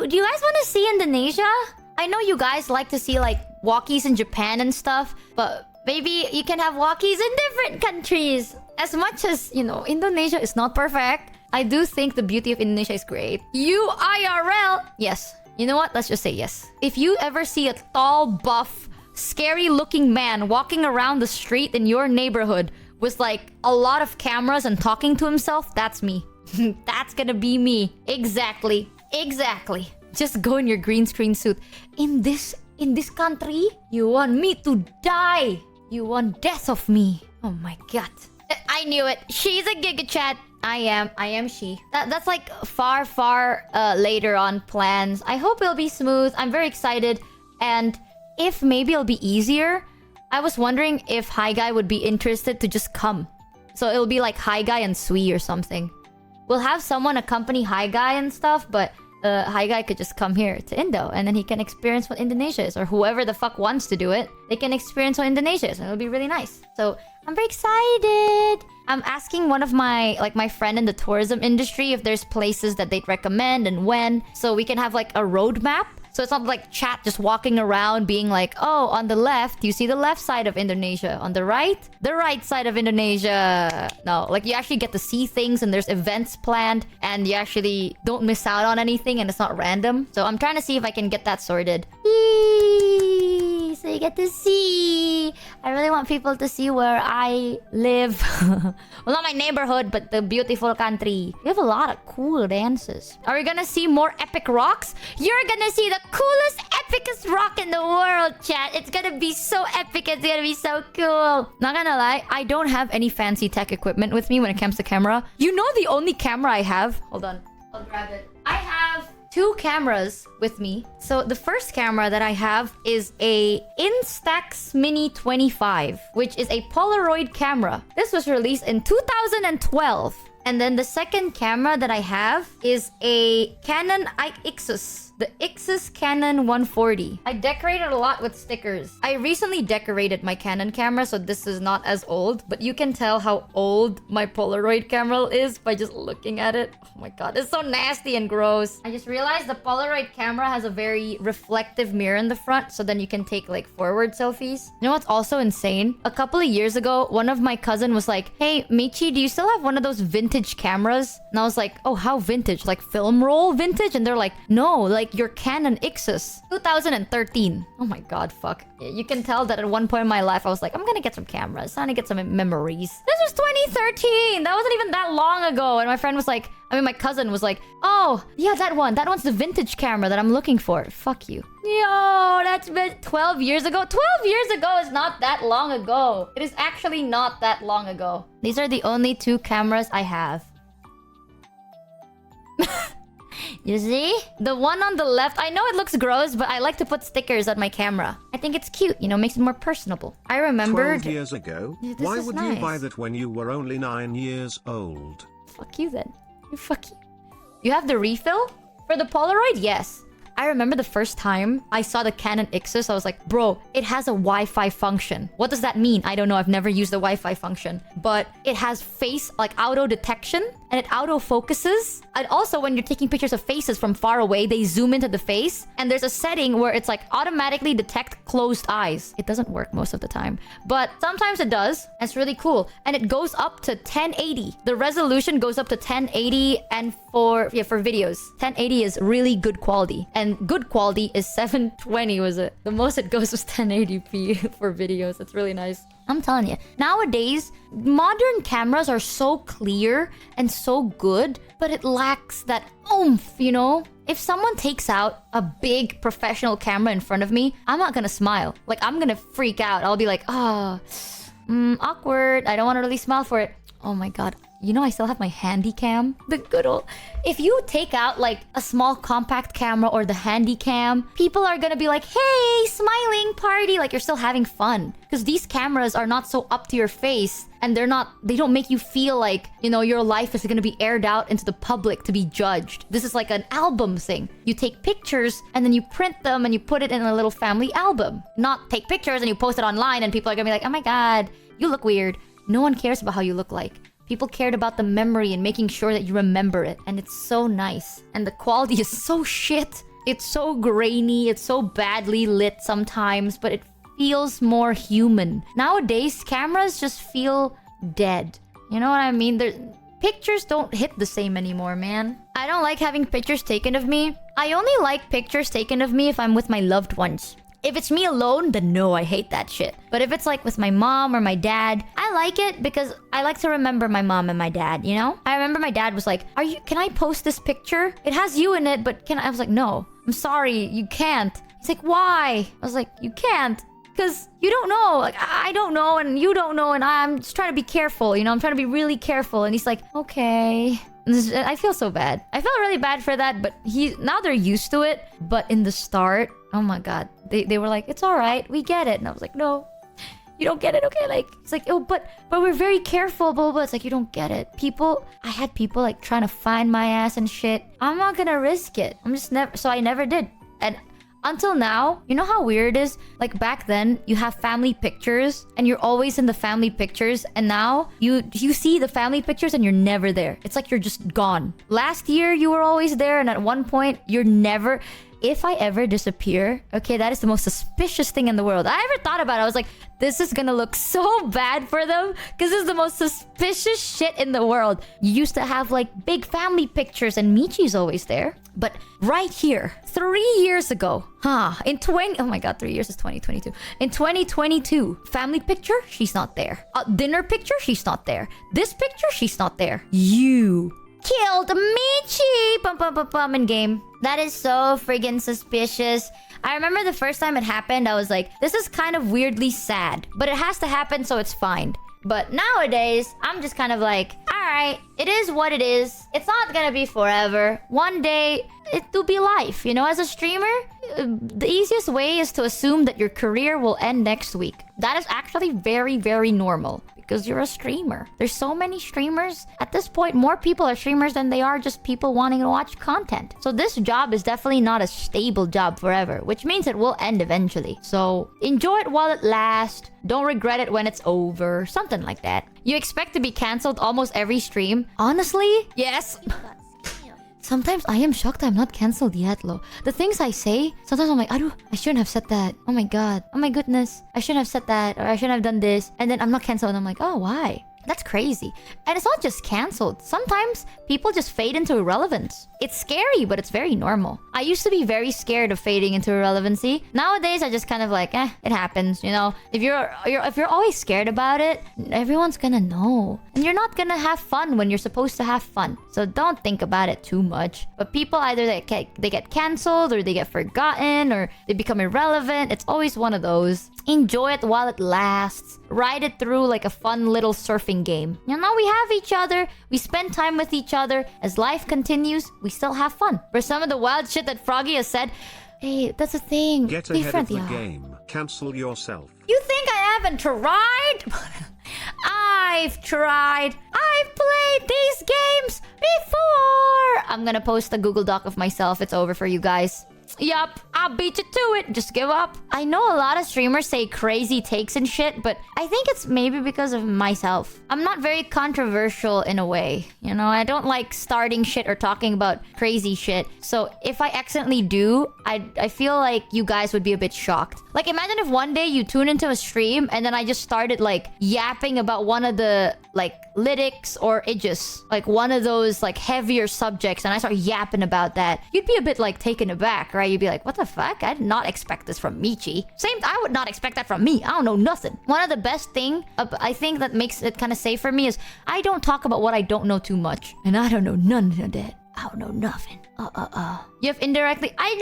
do you guys want to see Indonesia? I know you guys like to see like walkies in Japan and stuff, but maybe you can have walkies in different countries. As much as, you know, Indonesia is not perfect, I do think the beauty of Indonesia is great. You IRL? Yes. You know what? Let's just say yes. If you ever see a tall, buff, scary-looking man walking around the street in your neighborhood with like a lot of cameras and talking to himself, that's me. That's gonna be me. Exactly. Exactly. Just go in your green screen suit. In this country, you want me to die. You want death of me. Oh my god. I knew it. She's a Giga Chat. I am she. That's like far later on plans. I hope it'll be smooth. I'm very excited. And if maybe it'll be easier, I was wondering if Hi Guy would be interested to just come. So it'll be like Hi Guy and Sui or something. We'll have someone accompany Hi Guy and stuff, but Hi Guy could just come here to Indo and then he can experience what Indonesia is, or whoever the fuck wants to do it, they can experience what Indonesia is, and it'll be really nice. So I'm very excited. I'm asking one of my friend in the tourism industry if there's places that they'd recommend and when, so we can have like a roadmap. So it's not like chat just walking around being like, oh, on the left, you see the left side of Indonesia. On the right side of Indonesia. No, like you actually get to see things and there's events planned and you actually don't miss out on anything and it's not random. So I'm trying to see if I can get that sorted. Eee, so you get to see. I really want people to see where I live. Well, not my neighborhood, but the beautiful country. We have a lot of cool dances. Are we gonna see more epic rocks? You're gonna see the coolest, epicest rock in the world, chat. It's gonna be so epic. It's gonna be so cool. Not gonna lie, I don't have any fancy tech equipment with me when it comes to camera. You know the only camera I have? Hold on. I'll grab it. I have 2 cameras with me. So the first camera that I have is a Instax Mini 25, which is a Polaroid camera. This was released in 2012. And then the second camera that I have is a Canon Ixus. The Ixus Canon 140. I decorated a lot with stickers. I recently decorated my Canon camera, so this is not as old. But you can tell how old my Polaroid camera is by just looking at it. Oh my god, it's so nasty and gross. I just realized the Polaroid camera has a very reflective mirror in the front, so then you can take like forward selfies. You know what's also insane? A couple of years ago, one of my cousin was like, hey, Michi, do you still have one of those vintage cameras? And I was like, oh, how vintage? Like film roll vintage? And they're like, no, like your Canon Ixus 2013. Oh my god, fuck. You can tell that at one point in my life I was like, I'm gonna get some cameras, I'm gonna get some memories. This was 2013. That wasn't even that long ago. And my friend was like, my cousin was like, oh yeah, that one's the vintage camera that I'm looking for. Fuck you. Yo, that's been 12 years ago. 12 years ago is not that long ago. It is actually not that long ago. These are the only 2 cameras I have. You see? The one on the left, I know it looks gross, but I like to put stickers on my camera. I think it's cute, you know, makes it more personable. I remembered... 12 years ago? Why would you buy that when you were only 9 years old? Fuck you then. Fuck you. You have the refill? For the Polaroid? Yes. I remember the first time I saw the Canon Ixus, I was like, bro, it has a Wi-Fi function. What does that mean? I don't know. I've never used the Wi-Fi function. But it has face, like auto detection, and it auto focuses. And also when you're taking pictures of faces from far away, they zoom into the face. And there's a setting where it's like automatically detect closed eyes. It doesn't work most of the time, but sometimes it does. It's really cool. And it goes up to 1080. The resolution goes up to 1080, and for videos, 1080 is really good quality. And good quality is 720 was it. The most it goes was 1080p for videos. It's really nice. I'm telling you, nowadays, modern cameras are so clear and so good, but it lacks that oomph, you know? If someone takes out a big professional camera in front of me, I'm not gonna smile. Like, I'm gonna freak out. I'll be like, awkward. I don't want to really smile for it. Oh my god. You know, I still have my handy cam. The good old... If you take out, like, a small compact camera or the handy cam, people are gonna be like, hey, smiling party. Like, you're still having fun. Because these cameras are not so up to your face. And they don't make you feel like, you know, your life is gonna be aired out into the public to be judged. This is like an album thing. You take pictures, and then you print them, and you put it in a little family album. Not take pictures, and you post it online, and people are gonna be like, oh my god, you look weird. No one cares about how you look like. People cared about the memory and making sure that you remember it. And it's so nice. And the quality is so shit. It's so grainy, it's so badly lit sometimes, but it feels more human. Nowadays, cameras just feel dead. You know what I mean? Pictures don't hit the same anymore, man. I don't like having pictures taken of me. I only like pictures taken of me if I'm with my loved ones. If it's me alone, then no, I hate that shit. But if it's like with my mom or my dad, I like it because I like to remember my mom and my dad, you know? I remember my dad was like, can I post this picture? It has you in it, but I was like, no, I'm sorry, you can't. He's like, why? I was like, you can't. Because you don't know. Like, I don't know and you don't know and I'm just trying to be careful, you know? I'm trying to be really careful. And he's like, okay. I feel so bad. I felt really bad for that, but now they're used to it. But in the start, oh my god. They were like, it's alright, we get it. And I was like, no, you don't get it, okay? Like, it's like, oh, but we're very careful, blah, blah, blah. It's like, you don't get it. I had people like trying to find my ass and shit. I'm not gonna risk it. So I never did. And until now, you know how weird it is? Like back then, you have family pictures and you're always in the family pictures. And now you see the family pictures and you're never there. It's like you're just gone. Last year, you were always there. And at one point, you're never... If I ever disappear, okay, that is the most suspicious thing in the world. I ever thought about it. I was like, this is gonna look so bad for them because this is the most suspicious shit in the world. You used to have like big family pictures and Michi's always there. But right here, 3 years ago, oh my god, 3 years is 2022. In 2022, family picture, she's not there. Dinner picture, she's not there. This picture, she's not there. You killed Michi! In game. That is so friggin' suspicious. I remember the first time it happened, I was like, this is kind of weirdly sad. But it has to happen, so it's fine. But nowadays, I'm just kind of like, alright, it is what it is. It's not gonna be forever. One day, it will be life. You know, as a streamer, the easiest way is to assume that your career will end next week. That is actually very, very normal. Because you're a streamer. There's so many streamers. At this point, more people are streamers than they are just people wanting to watch content. So this job is definitely not a stable job forever, which means it will end eventually. So enjoy it while it lasts. Don't regret it when it's over. Something like that. You expect to be cancelled almost every stream? Honestly, yes. Sometimes I am shocked I'm not cancelled yet, Lo. The things I say, sometimes I'm like, I shouldn't have said that. Oh my god. Oh my goodness. I shouldn't have said that. Or I shouldn't have done this. And then I'm not cancelled and I'm like, oh, why? That's crazy. And it's not just cancelled. Sometimes people just fade into irrelevance. It's scary, but it's very normal. I used to be very scared of fading into irrelevancy. Nowadays, I just kind of like, it happens, you know? If you're always scared about it, everyone's gonna know. And you're not gonna have fun when you're supposed to have fun. So don't think about it too much. But people either they get cancelled or they get forgotten or they become irrelevant. It's always one of those. Enjoy it while it lasts. Ride it through like a fun little surfing game. You know, we have each other. We spend time with each other. As life continues, we still have fun. For some of the wild shit that Froggy has said, hey, that's the thing. Get ahead of the game. Cancel yourself. You think I haven't tried? I've tried. I've played these games before. I'm gonna post a Google Doc of myself. It's over for you guys. Yup, I'll beat you to it. Just give up. I know a lot of streamers say crazy takes and shit, but I think it's maybe because of myself. I'm not very controversial in a way. You know, I don't like starting shit or talking about crazy shit. So if I accidentally do, I feel like you guys would be a bit shocked. Like imagine if one day you tune into a stream and then I just started like yapping about one of the like lyrics or aegis, like one of those like heavier subjects, and I start yapping about that. You'd be a bit like taken aback, right? You'd be like, what the fuck? I did not expect this from Michi. I would not expect that from me. I don't know nothing. One of the best thing I think that makes it kind of safe for me is I don't talk about what I don't know too much. And I don't know none of that. I don't know nothing. You have indirectly... I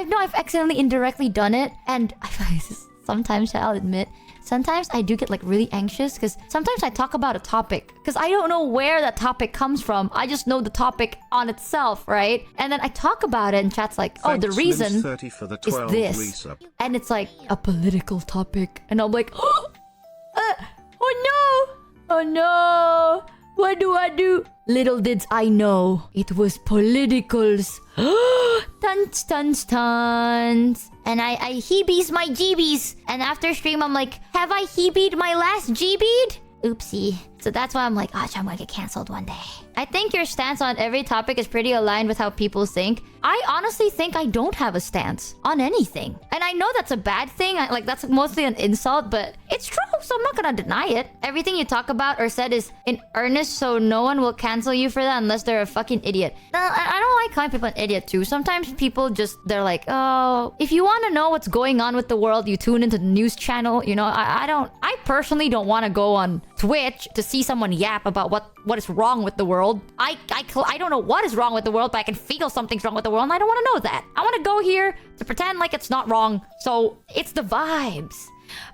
know I've accidentally indirectly done it. And sometimes I'll admit... Sometimes I do get like really anxious because sometimes I talk about a topic because I don't know where that topic comes from. I just know the topic on itself, right? And then I talk about it and chat's like, oh, the reason is this. And it's like a political topic. And I'm like, oh no. What do I do? Little did I know, it was politicals. Tons. And I heebies my jeebies. And after stream, I'm like, have I heebied my last G-bead? Oopsie. So that's why I'm like, oh, I'm gonna get cancelled one day. I think your stance on every topic is pretty aligned with how people think. I honestly think I don't have a stance on anything. And I know that's a bad thing. Like, that's mostly an insult, but it's true, so I'm not gonna deny it. Everything you talk about or said is in earnest, so no one will cancel you for that unless they're a fucking idiot. I don't like calling people an idiot too. Sometimes people just, they're like, oh, if you want to know what's going on with the world, you tune into the news channel. You know, I personally don't want to go on Twitch to see someone yap about what is wrong with the world. I don't know what is wrong with the world, but I can feel something's wrong with the world, and I don't want to know that. I want to go here to pretend like it's not wrong. So it's the vibes.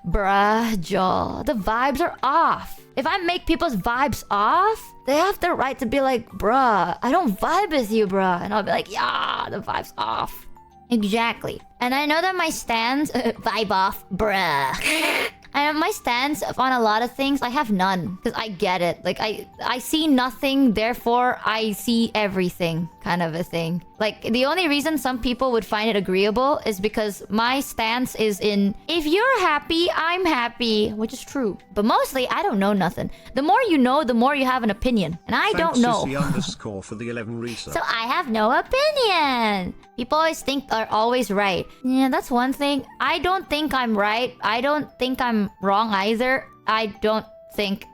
Bruh, Joe, the vibes are off. If I make people's vibes off, they have the right to be like, bruh, I don't vibe with you, bruh. And I'll be like, yeah, the vibe's off. Exactly. And I know that my stance... vibe off, bruh. And my stance on a lot of things, I have none. Because I get it. Like, I see nothing, therefore I see everything, kind of a thing. Like, the only reason some people would find it agreeable is because my stance is in, if you're happy, I'm happy. Which is true. But mostly, I don't know nothing. The more you know, the more you have an opinion. And I don't know. Sissy_ for the 11 resub. So I have no opinion. People always think are always right. Yeah, that's one thing. I don't think I'm right. I don't think I'm wrong either. I don't think